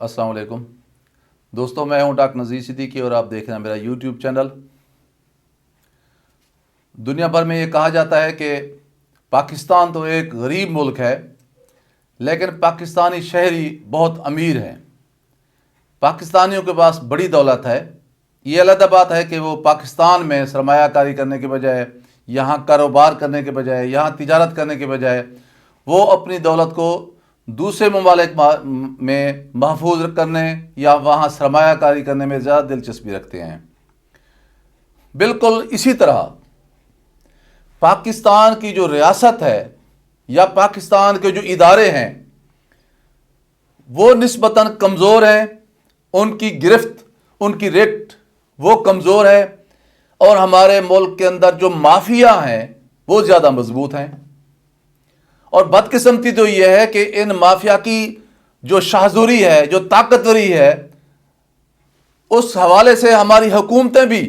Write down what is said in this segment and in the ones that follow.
السلام علیکم دوستوں، میں ہوں ڈاکٹر نذیر صدیقی اور آپ دیکھ رہے ہیں میرا یوٹیوب چینل۔ دنیا بھر میں یہ کہا جاتا ہے کہ پاکستان تو ایک غریب ملک ہے، لیکن پاکستانی شہری بہت امیر ہیں۔ پاکستانیوں کے پاس بڑی دولت ہے۔ یہ علیحدہ بات ہے کہ وہ پاکستان میں سرمایہ کاری کرنے کے بجائے، یہاں کاروبار کرنے کے بجائے، یہاں تجارت کرنے کے بجائے وہ اپنی دولت کو دوسرے ممالک میں محفوظ کرنے یا وہاں سرمایہ کاری کرنے میں زیادہ دلچسپی رکھتے ہیں۔ بالکل اسی طرح پاکستان کی جو ریاست ہے یا پاکستان کے جو ادارے ہیں وہ نسبتاً کمزور ہیں، ان کی گرفت، ان کی ریٹ وہ کمزور ہے، اور ہمارے ملک کے اندر جو مافیا ہیں وہ زیادہ مضبوط ہیں۔ اور بدقسمتی تو یہ ہے کہ ان مافیا کی جو شاہزوری ہے، جو طاقتوری ہے، اس حوالے سے ہماری حکومتیں بھی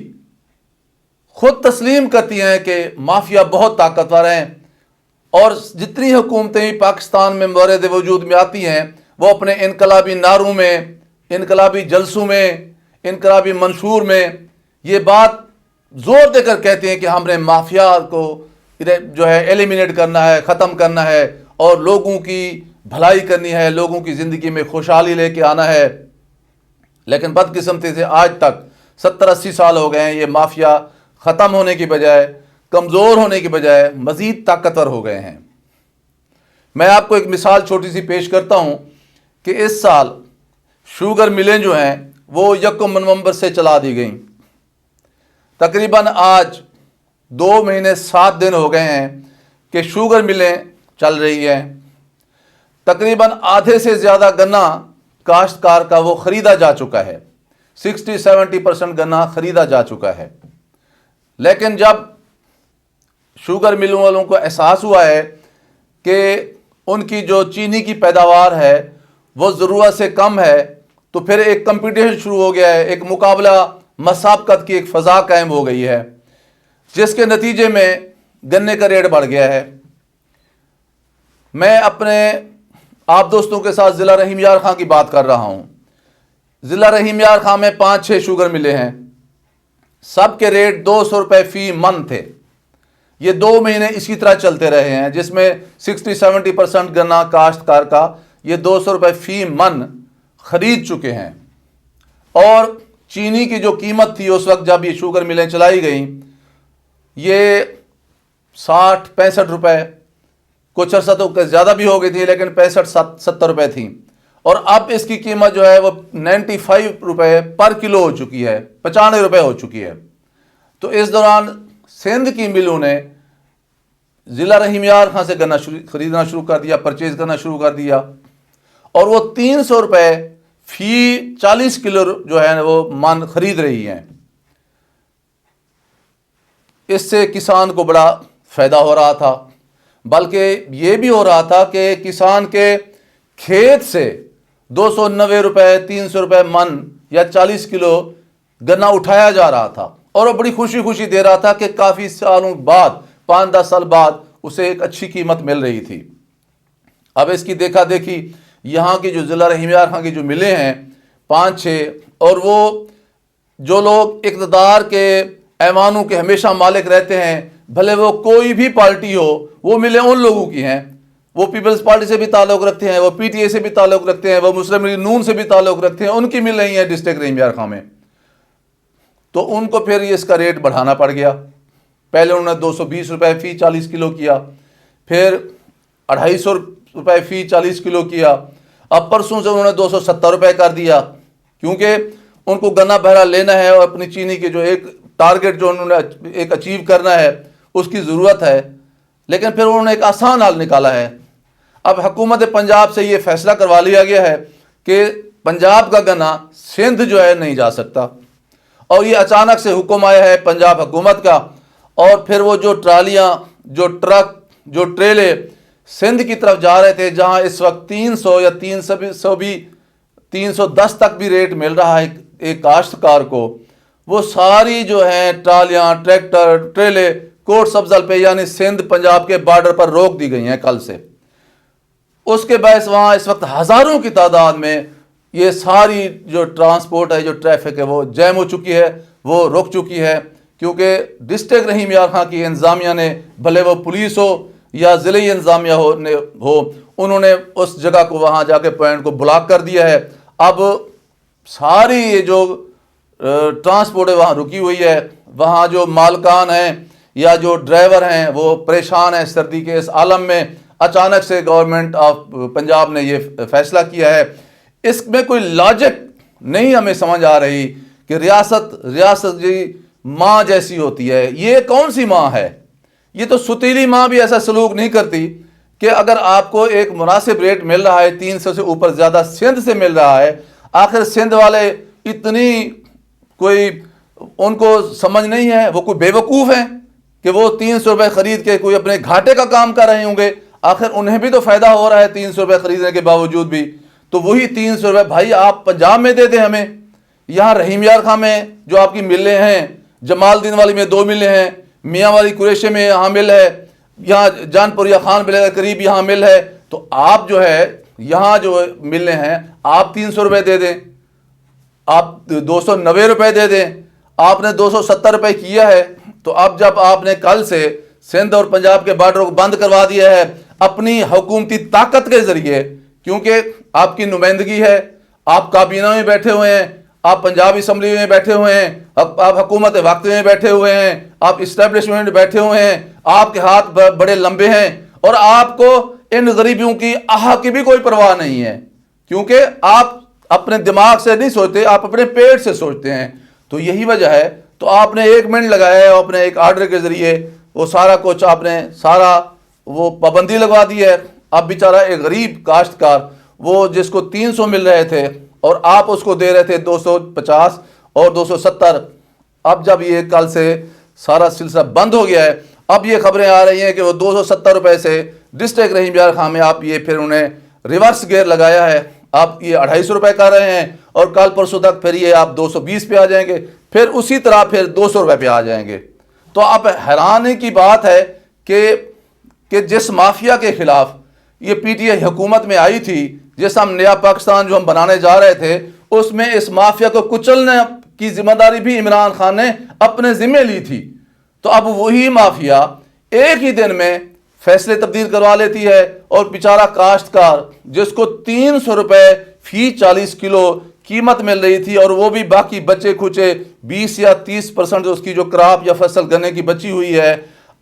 خود تسلیم کرتی ہیں کہ مافیا بہت طاقتور ہیں، اور جتنی حکومتیں پاکستان میں مورد وجود میں آتی ہیں وہ اپنے انقلابی نعروں میں، انقلابی جلسوں میں، انقلابی منشور میں یہ بات زور دے کر کہتے ہیں کہ ہم نے مافیا کو جو ہے ایلیمینیٹ کرنا ہے، ختم کرنا ہے، اور لوگوں کی بھلائی کرنی ہے، لوگوں کی زندگی میں خوشحالی لے کے آنا ہے۔ لیکن بدقسمتی سے آج تک 70-80 سال ہو گئے ہیں، یہ مافیا ختم ہونے کی بجائے، کمزور ہونے کی بجائے مزید طاقتور ہو گئے ہیں۔ میں آپ کو ایک مثال چھوٹی سی پیش کرتا ہوں کہ اس سال شوگر ملیں جو ہیں وہ 1 نومبر سے چلا دی گئیں۔ تقریباً آج 2 مہینے 7 دن ہو گئے ہیں کہ شوگر ملیں چل رہی ہیں۔ تقریباً آدھے سے زیادہ گنا کاشتکار کا وہ خریدا جا چکا ہے، 60-70% گنا خریدا جا چکا ہے۔ لیکن جب شوگر ملوں والوں کو احساس ہوا ہے کہ ان کی جو چینی کی پیداوار ہے وہ ضرورت سے کم ہے، تو پھر ایک کمپٹیشن شروع ہو گیا ہے، ایک مقابلہ مسابقت کی ایک فضا قائم ہو گئی ہے، جس کے نتیجے میں گنے کا ریٹ بڑھ گیا ہے۔ میں اپنے آپ دوستوں کے ساتھ ضلع رحیم یار خان کی بات کر رہا ہوں۔ ضلع رحیم یار خان میں 5-6 شوگر ملے ہیں، سب کے ریٹ 200 روپے فی من تھے۔ یہ 2 مہینے اسی طرح چلتے رہے ہیں، جس میں 60-70% گنا کاشتکار کا یہ 200 روپے فی من خرید چکے ہیں۔ اور چینی کی جو قیمت تھی اس وقت جب یہ شوگر ملیں چلائی گئیں، یہ 60-65 روپے، کچھ عرصہ تو زیادہ بھی ہو گئی تھی، لیکن 65-70 روپے تھیں، اور اب اس کی قیمت جو ہے وہ 95 روپے پر کلو ہو چکی ہے، 95 روپے ہو چکی ہے۔ تو اس دوران سندھ کی ملوں نے ضلع رحیم یار خان سے گنا خریدنا شروع کر دیا، پرچیز کرنا شروع کر دیا، اور وہ 300 روپے فی 40 کلو جو ہے وہ من خرید رہی ہیں۔ اس سے کسان کو بڑا فائدہ ہو رہا تھا، بلکہ یہ بھی ہو رہا تھا کہ کسان کے کھیت سے 290 روپے 300 روپے من یا 40 کلو گنا اٹھایا جا رہا تھا، اور وہ بڑی خوشی خوشی دے رہا تھا کہ کافی سالوں بعد، 5-10 سال بعد اسے ایک اچھی قیمت مل رہی تھی۔ اب اس کی دیکھا دیکھی یہاں کی جو ضلع رحیم یار خان کی جو ملیں ہیں 5-6، اور وہ جو لوگ اقتدار کے ایوانوں کے ہمیشہ مالک رہتے ہیں، بھلے وہ کوئی بھی پارٹی ہو، وہ ملیں ان لوگوں کی ہیں، وہ پیپلز پارٹی سے بھی تعلق رکھتے ہیں، وہ پی ٹی اے سے بھی تعلق رکھتے ہیں، وہ مسلم لیگ نون سے بھی تعلق رکھتے ہیں، ان کی مل رہی ہیں ڈسٹرکٹ رحیم یار خان میں۔ تو ان کو پھر اس کا ریٹ بڑھانا پڑ گیا۔ پہلے انہوں نے 220 روپے فی 40 کلو کیا، پھر 250 روپے فی 40 کلو کیا، اب پرسوں سے انہوں نے 270 روپے کر دیا، کیونکہ ان کو گنا بہرا لینا ہے اور اپنی چینی کے جو ایک ٹارگٹ جو انہوں نے ایک اچیو کرنا ہے اس کی ضرورت ہے۔ لیکن پھر انہوں نے ایک آسان حل نکالا ہے۔ اب حکومت پنجاب سے یہ فیصلہ کروا لیا گیا ہے کہ پنجاب کا گنا سندھ جو ہے نہیں جا سکتا، اور یہ اچانک سے حکم آیا ہے پنجاب حکومت کا، اور پھر وہ جو ٹرالیاں، جو ٹرک، جو ٹریلے سندھ کی طرف جا رہے تھے، جہاں اس وقت 300 یا 310 تک بھی ریٹ مل رہا ہے ایک کاشتکار کو، وہ ساری جو ہیں ٹرالیاں، ٹریکٹر، ٹریلے کوٹ سبزل پہ یعنی سندھ پنجاب کے بارڈر پر روک دی گئی ہیں کل سے۔ اس کے باعث وہاں اس وقت ہزاروں کی تعداد میں یہ ساری جو ٹرانسپورٹ ہے، جو ٹریفک ہے، وہ جیم ہو چکی ہے، وہ رک چکی ہے، کیونکہ ڈسٹرکٹ رحیم یار خان کی انتظامیہ نے، بھلے وہ پولیس ہو یا ضلعی انتظامیہ ہو، انہوں نے اس جگہ کو، وہاں جا کے پوائنٹ کو بلاک کر دیا ہے۔ اب ساری یہ جو ٹرانسپورٹ ہے وہاں رکی ہوئی ہے، وہاں جو مالکان ہیں یا جو ڈرائیور ہیں وہ پریشان ہیں سردی کے اس عالم میں۔ اچانک سے گورنمنٹ آف پنجاب نے یہ فیصلہ کیا ہے، اس میں کوئی لاجک نہیں ہمیں سمجھ آ رہی کہ ریاست جی ماں جیسی ہوتی ہے، یہ کون سی ماں ہے؟ یہ تو ستیلی ماں بھی ایسا سلوک نہیں کرتی کہ اگر آپ کو ایک مناسب ریٹ مل رہا ہے، 300 سے اوپر زیادہ سندھ سے مل رہا ہے، آخر سندھ والے اتنی کوئی ان کو سمجھ نہیں ہے، وہ کوئی بے وقوف ہیں کہ وہ 300 روپے خرید کے کوئی اپنے گھاٹے کا کام کر رہے ہوں گے؟ آخر انہیں بھی تو فائدہ ہو رہا ہے 300 روپے خریدنے کے باوجود بھی۔ تو وہی 300 روپے بھائی آپ پنجاب میں دے دیں ہمیں، یہاں رحیم یار خان میں جو آپ کی ملیں ہیں، جمال الدین والی میں 2 ملیں ہیں، میاں والی قریشے میں یہاں مل ہے، یہاں جان پور یا خان ملے قریب یہاں مل ہے، تو آپ جو ہے یہاں جو ملیں ہیں آپ 300 روپے دے دیں، آپ 290 روپے دے دیں، آپ نے 270 روپے کیا ہے۔ تو اب جب آپ نے کل سے سندھ اور پنجاب کے بارڈر کو بند کروا دیا ہے اپنی حکومتی طاقت کے ذریعے، کیونکہ آپ کی نمائندگی ہے، آپ کابینہ میں بیٹھے ہوئے ہیں، آپ پنجاب اسمبلی میں بیٹھے ہوئے ہیں، آپ حکومت وقت میں بیٹھے ہوئے ہیں، آپ اسٹیبلشمنٹ میں بیٹھے ہوئے ہیں، آپ کے ہاتھ بڑے لمبے ہیں، اور آپ کو ان غریبیوں کی آہ کی بھی کوئی پرواہ نہیں ہے، کیونکہ آپ اپنے دماغ سے نہیں سوچتے، آپ اپنے پیٹ سے سوچتے ہیں۔ تو یہی وجہ ہے، تو آپ نے 1 منٹ لگایا ہے، اپنے ایک آرڈر کے ذریعے وہ سارا کچھ آپ نے سارا وہ پابندی لگوا دی ہے۔ اب بیچارہ ایک غریب کاشتکار، وہ جس کو 300 مل رہے تھے اور آپ اس کو دے رہے تھے 250 اور 270، اب جب یہ کل سے سارا سلسلہ بند ہو گیا ہے، اب یہ خبریں آ رہی ہیں کہ وہ 270 روپے سے ڈسٹرکٹ رحیم یار خان میں آپ یہ پھر انہیں ریورس گیئر لگایا ہے، آپ یہ 250 روپے کر رہے ہیں، اور کل پرسوں تک پھر یہ آپ 220 پہ آ جائیں گے، پھر اسی طرح پھر 200 روپے پہ آ جائیں گے۔ تو اب حیرانی کی بات ہے کہ جس مافیا کے خلاف یہ پی ٹی آئی حکومت میں آئی تھی، جس ہم نیا پاکستان جو ہم بنانے جا رہے تھے، اس میں اس مافیا کو کچلنے کی ذمہ داری بھی عمران خان نے اپنے ذمہ لی تھی۔ تو اب وہی مافیا ایک ہی دن میں فیصلے تبدیل کروا لیتی ہے، اور بیچارہ کاشتکار جس کو 300 روپے فی 40 کلو قیمت مل رہی تھی، اور وہ بھی باقی بچے کھچے 20 یا 30% اس کی جو کراپ یا فصل گنے کی بچی ہوئی ہے،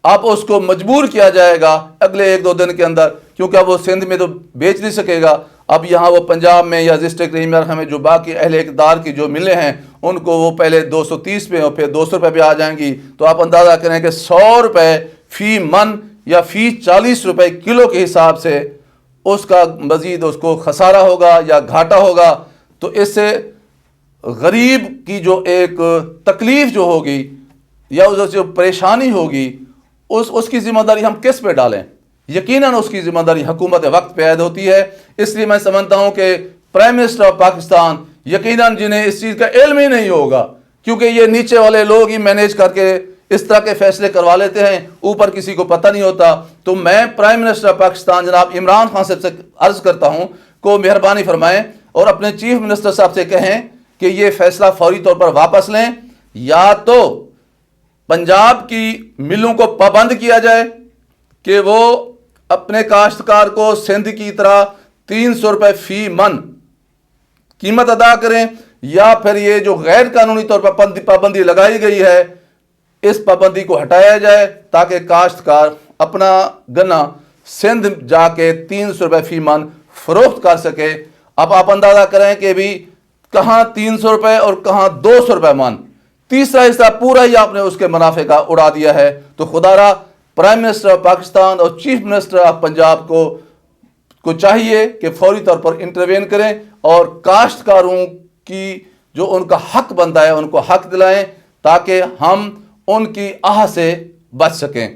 اب اس کو مجبور کیا جائے گا اگلے 1-2 دن کے اندر، کیونکہ اب وہ سندھ میں تو بیچ نہیں سکے گا، اب یہاں وہ پنجاب میں یا ڈسٹرکٹ رحیم یار خان میں جو باقی اہل اقتدار کی جو ملیں ہیں ان کو وہ پہلے 230 پہ اور پھر 200 روپے پہ آ جائیں گی۔ تو آپ اندازہ کریں کہ 100 روپے فی من یا فی 40 روپے کلو کے حساب سے اس کا مزید اس کو خسارہ ہوگا یا گھاٹا ہوگا۔ تو اس سے غریب کی جو ایک تکلیف جو ہوگی یا اس جو پریشانی ہوگی، اس کی ذمہ داری ہم کس پہ ڈالیں؟ یقیناً اس کی ذمہ داری حکومت وقت پہ عائد ہوتی ہے۔ اس لیے میں سمجھتا ہوں کہ پرائم منسٹر آف پاکستان یقیناً جنہیں اس چیز کا علم ہی نہیں ہوگا، کیونکہ یہ نیچے والے لوگ ہی مینیج کر کے اس طرح کے فیصلے کروا لیتے ہیں، اوپر کسی کو پتہ نہیں ہوتا۔ تو میں پرائم منسٹر آف پاکستان جناب عمران خان صاحب سے عرض کرتا ہوں کو مہربانی فرمائیں اور اپنے چیف منسٹر صاحب سے کہیں کہ یہ فیصلہ فوری طور پر واپس لیں، یا تو پنجاب کی ملوں کو پابند کیا جائے کہ وہ اپنے کاشتکار کو سندھ کی طرح 300 روپے فی من قیمت ادا کریں، یا پھر یہ جو غیر قانونی طور پر پابندی لگائی گئی ہے اس پابندی کو ہٹایا جائے، تاکہ کاشتکار اپنا گنا سندھ جا کے 300 روپے فی من فروخت کر سکے۔ اب آپ اندازہ کریں کہ بھی کہاں 300 روپے اور کہاں 200 روپے من، تیسرا حصہ پورا ہی آپ نے اس کے منافع کا اڑا دیا ہے۔ تو خدا را پرائم منسٹر آف پاکستان اور چیف منسٹر آف پنجاب کو چاہیے کہ فوری طور پر انٹروین کریں اور کاشتکاروں کی جو ان کا حق بنتا ہے ان کو حق دلائیں، تاکہ ہم ان کی آہ سے بچ سکیں۔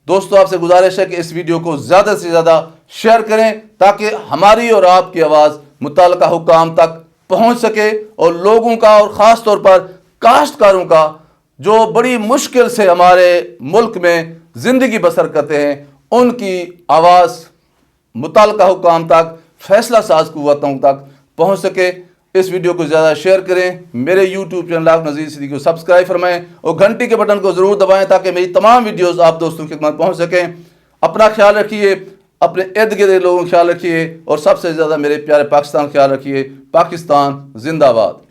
دوستو آپ سے گزارش ہے کہ اس ویڈیو کو زیادہ سے زیادہ شیئر کریں، تاکہ ہماری اور آپ کی آواز متعلقہ حکام تک پہنچ سکے، اور لوگوں کا اور خاص طور پر کاشتکاروں کا جو بڑی مشکل سے ہمارے ملک میں زندگی بسر کرتے ہیں، ان کی آواز متعلقہ حکام تک، فیصلہ ساز قوتوں تک پہنچ سکے اس ویڈیو کو زیادہ شیئر کریں، میرے YouTube channel doctor Nazir Siddiqui کو سبسکرائب فرمائیں اور گھنٹی کے بٹن کو ضرور دبائیں تاکہ میری تمام ویڈیوز آپ دوستوں کی خدمت پہنچ سکیں۔ اپنا خیال رکھیے، اپنے ارد گرد لوگوں کا خیال رکھیے اور سب سے زیادہ میرے پیارے پاکستان کا خیال رکھیے۔ پاکستان زندہ باد۔